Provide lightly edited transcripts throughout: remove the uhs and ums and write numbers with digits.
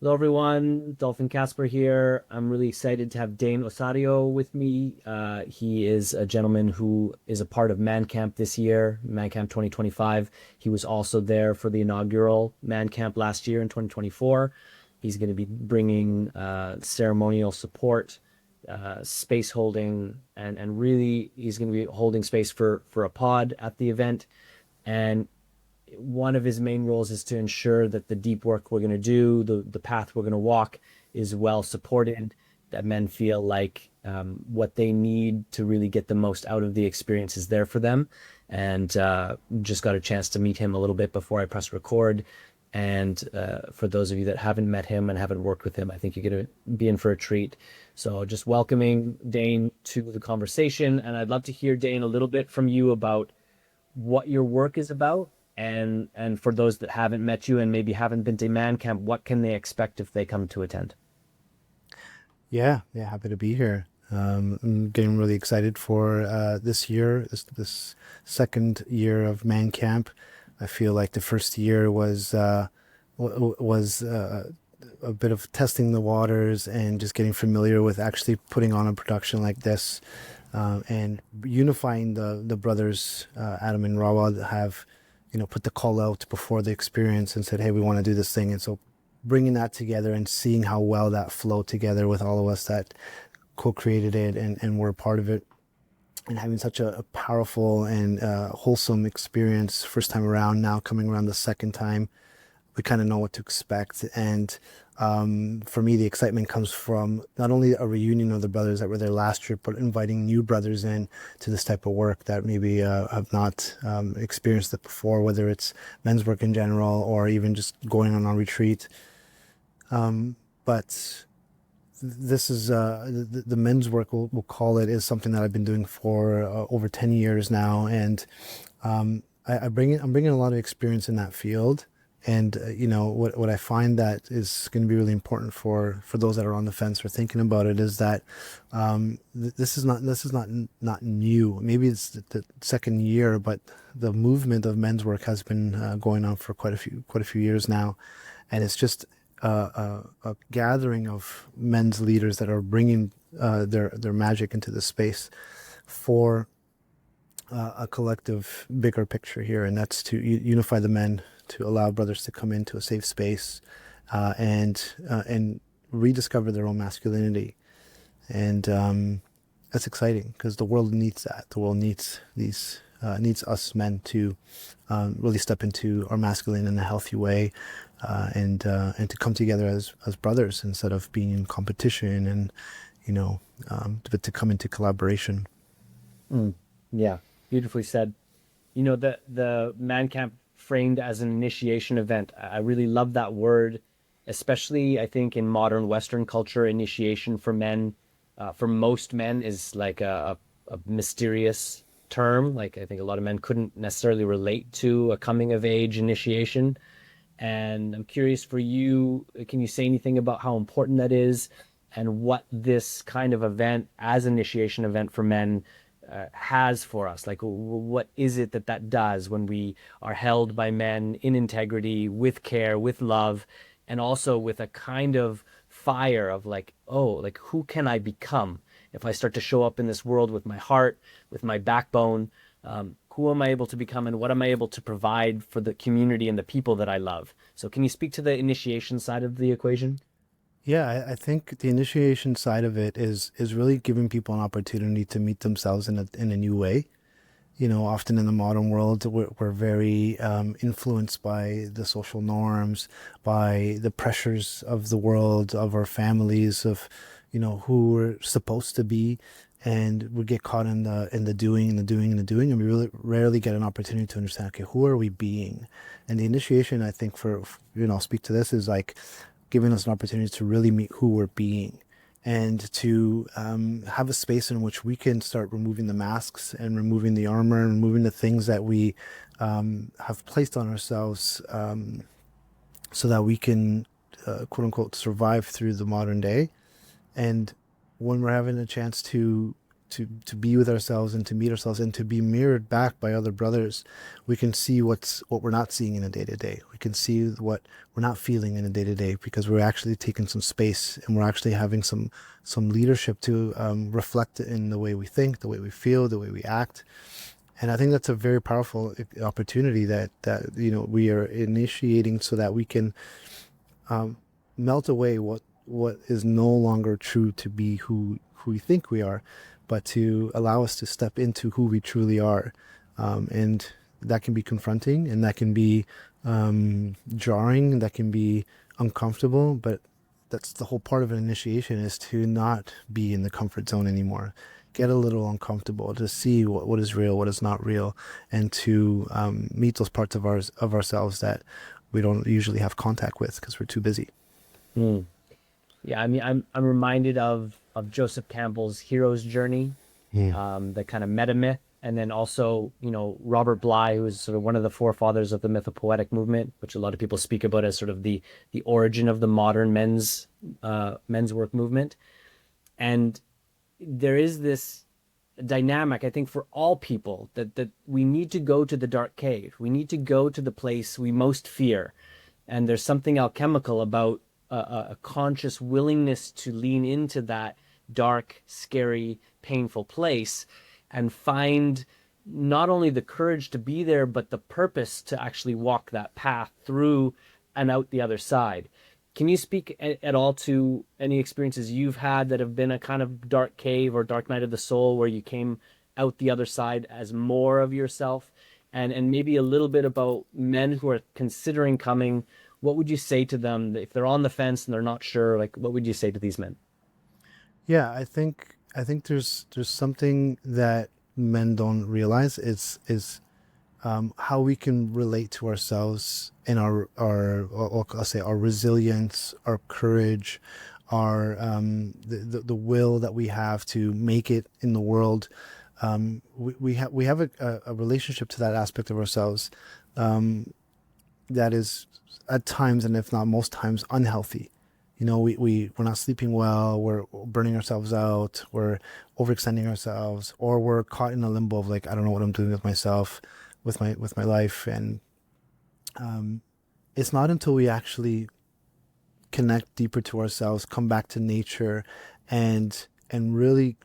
Hello, everyone. Dolphin Kasper here. I'm really excited to have Dane Osorio with me. He is a gentleman who is a part of ManCamp this year, ManCamp 2025. He was also there for the inaugural ManCamp last year in 2024. He's going to be bringing ceremonial support, space holding, and really he's going to be holding space for a pod at the event. And one of his main roles is to ensure that the deep work we're going to do, the path we're going to walk, is well supported, that men feel like what they need to really get the most out of the experience is there for them. And just got a chance to meet him a little bit before I press record. And for those of you that haven't met him and haven't worked with him, I think you're going to be in for a treat. So just welcoming Dane to the conversation. And I'd love to hear, Dane, a little bit from you about what your work is about, and for those that haven't met you and maybe haven't been to man camp, what can they expect if they come to attend? Yeah, happy to be here. I'm getting really excited for this year, this second year of Man Camp. I feel like the first year was a bit of testing the waters and just getting familiar with actually putting on a production like this, and unifying the brothers, Adam and Rawad, have put the call out before the experience and said, hey, we want to do this thing. And so bringing that together and seeing how well that flowed together with all of us that co-created it and were a part of it, and having such a powerful and wholesome experience first time around. Now coming around the second time, we kind of know what to expect. And for me, the excitement comes from not only a reunion of the brothers that were there last year, but inviting new brothers in to this type of work that maybe have not experienced it before, whether it's men's work in general or even just going on a retreat. But this is the men's work, we'll call it, is something that I've been doing for over 10 years now. And I'm bringing a lot of experience in that field. And what I find that is going to be really important for those that are on the fence or thinking about it is that this is not new. Maybe it's the second year, but the movement of men's work has been going on for quite a few years now, and it's just a gathering of men's leaders that are bringing their magic into the space for a collective bigger picture here, and that's to unify the men, to allow brothers to come into a safe space, and rediscover their own masculinity. And that's exciting because the world needs that. The world needs these needs us men to really step into our masculine in a healthy way, and to come together as brothers instead of being in competition, and but to come into collaboration. Mm, yeah, beautifully said. The man camp framed as an initiation event. I really love that word, especially I think in modern Western culture, initiation for men, for most men is like a mysterious term. Like I think a lot of men couldn't necessarily relate to a coming of age initiation. And I'm curious for you, can you say anything about how important that is and what this kind of event as initiation event for men has for us? Like, what is it that that does when we are held by men in integrity, with care, with love, and also with a kind of fire of like, oh, like who can I become if I start to show up in this world with my heart, with my backbone? Who am I able to become, and what am I able to provide for the community and the people that I love? So, can you speak to the initiation side of the equation? Yeah, I think the initiation side of it is really giving people an opportunity to meet themselves in a new way. Often in the modern world, we're very influenced by the social norms, by the pressures of the world, of our families, of who we're supposed to be, and we get caught in the doing and the doing and the doing, and we really rarely get an opportunity to understand, okay, who are we being? And the initiation, I think, I'll speak to this, is like giving us an opportunity to really meet who we're being, and to have a space in which we can start removing the masks and removing the armor and removing the things that we have placed on ourselves, so that we can, quote unquote, survive through the modern day. And when we're having a chance to to be with ourselves and to meet ourselves and to be mirrored back by other brothers, we can see what we're not seeing in a day to day. We can see what we're not feeling in a day to day because we're actually taking some space and we're actually having some leadership to reflect in the way we think, the way we feel, the way we act. And I think that's a very powerful opportunity that we are initiating so that we can melt away what is no longer true to be who we think we are, but to allow us to step into who we truly are. And that can be confronting, and that can be jarring, that can be uncomfortable, but that's the whole part of an initiation, is to not be in the comfort zone anymore. Get a little uncomfortable to see what is real, what is not real, and to meet those parts of ourselves that we don't usually have contact with because we're too busy. Mm. Yeah, I mean, I'm reminded of Joseph Campbell's hero's journey, Yeah. the kind of meta myth, and then also, Robert Bly, who is sort of one of the forefathers of the mythopoetic movement, which a lot of people speak about as sort of the origin of the modern men's work movement. And there is this dynamic, I think, for all people that we need to go to the dark cave. We need to go to the place we most fear. And there's something alchemical about a conscious willingness to lean into that dark, scary, painful place and find not only the courage to be there, but the purpose to actually walk that path through and out the other side. Can you speak at all to any experiences you've had that have been a kind of dark cave or dark night of the soul where you came out the other side as more of yourself? And maybe a little bit about men who are considering coming. What would you say to them if they're on the fence and they're not sure? Like, what would you say to these men? Yeah, I think there's something that men don't realize is how we can relate to ourselves and or I'll say our resilience, our courage, our the will that we have to make it in the world. We have a relationship to that aspect of ourselves that is at times, and if not most times, unhealthy. We're not sleeping well, we're burning ourselves out, we're overextending ourselves, or we're caught in a limbo of like, I don't know what I'm doing with myself, with my life. And it's not until we actually connect deeper to ourselves, come back to nature, and really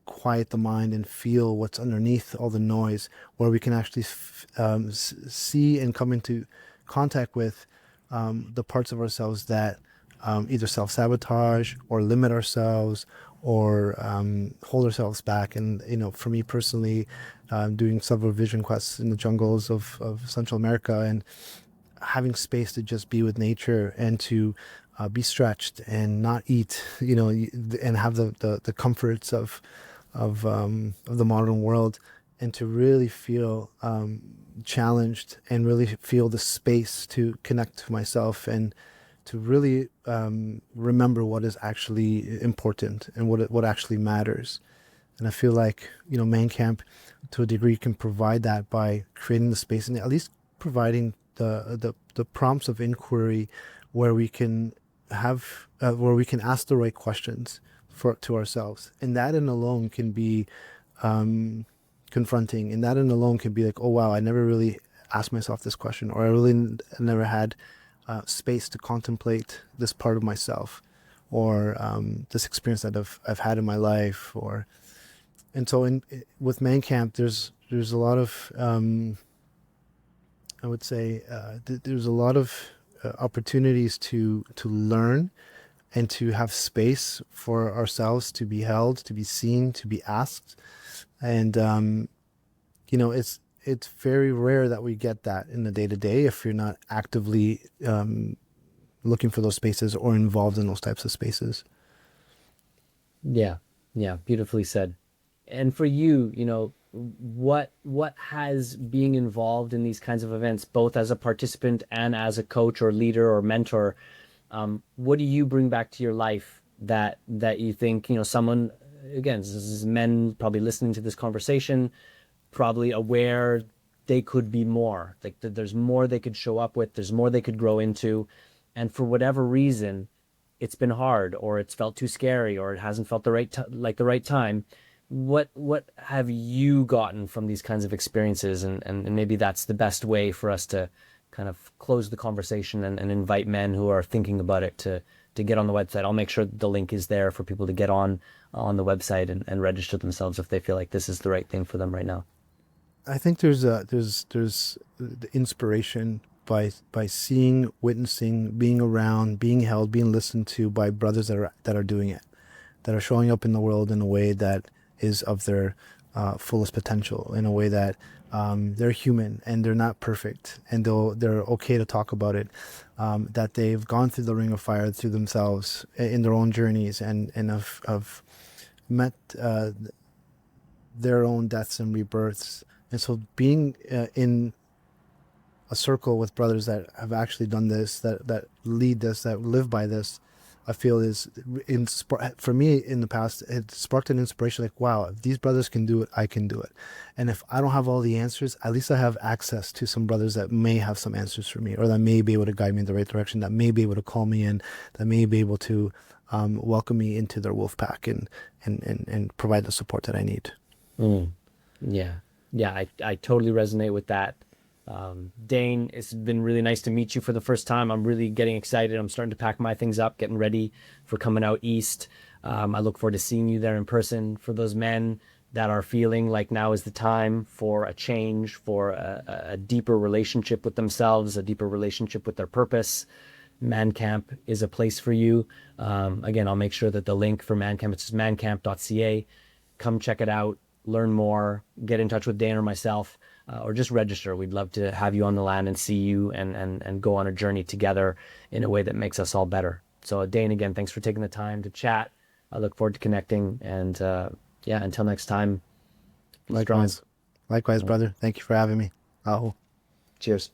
quiet the mind and feel what's underneath all the noise, where we can actually see and come into contact with the parts of ourselves that either self-sabotage or limit ourselves or hold ourselves back. And for me personally, doing several vision quests in the jungles of Central America, and having space to just be with nature and to be stretched and not eat, and have the comforts of the modern world, and to really feel challenged and really feel the space to connect to myself and to really remember what is actually important and what actually matters. And I feel like ManCamp, to a degree, can provide that by creating the space and at least providing the prompts of inquiry where we can ask the right questions to ourselves, and that in alone can be confronting, and that in alone can be like, oh wow, I never really asked myself this question, or I really never had space to contemplate this part of myself, or this experience that I've had in my life. And so with ManCamp, there's a lot of I would say there's a lot of opportunities to learn and to have space for ourselves to be held, to be seen, to be asked. And it's very rare that we get that in the day to day if you're not actively looking for those spaces or involved in those types of spaces. Yeah, yeah, beautifully said. And for you, what has being involved in these kinds of events, both as a participant and as a coach or leader or mentor, what do you bring back to your life that you think, someone, again, this is men probably listening to this conversation, probably aware they could be more, like there's more they could show up with, there's more they could grow into, and for whatever reason, it's been hard, or it's felt too scary, or it hasn't felt the right time. what have you gotten from these kinds of experiences? And maybe that's the best way for us to kind of close the conversation and invite men who are thinking about it to get on the website. I'll make sure the link is there for people to get on the website and register themselves if they feel like this is the right thing for them right now. I think there's the inspiration by seeing, witnessing, being around, being held, being listened to by brothers that are doing it, that are showing up in the world in a way that is of their fullest potential, in a way that they're human and they're not perfect, and they're okay to talk about it. That they've gone through the ring of fire through themselves in their own journeys, and have met their own deaths and rebirths. And so being in a circle with brothers that have actually done this, that lead this, that live by this, I feel is for me in the past, it sparked an inspiration like, wow, if these brothers can do it, I can do it. And if I don't have all the answers, at least I have access to some brothers that may have some answers for me, or that may be able to guide me in the right direction, that may be able to call me in, that may be able to welcome me into their wolf pack and provide the support that I need. Mm. Yeah. Yeah, I totally resonate with that. Dane, it's been really nice to meet you for the first time. I'm really getting excited. I'm starting to pack my things up, getting ready for coming out east. I look forward to seeing you there in person. For those men that are feeling like now is the time for a change, for a deeper relationship with themselves, a deeper relationship with their purpose, ManCamp is a place for you. Again, I'll make sure that the link for ManCamp, it's just mancamp.ca. Come check it out, learn more, get in touch with Dane or myself, or just register. We'd love to have you on the land and see you and go on a journey together in a way that makes us all better. So Dane, again, thanks for taking the time to chat. I look forward to connecting. And yeah, until next time, be strong. Likewise, likewise, brother. Thank you for having me. Aho. Cheers.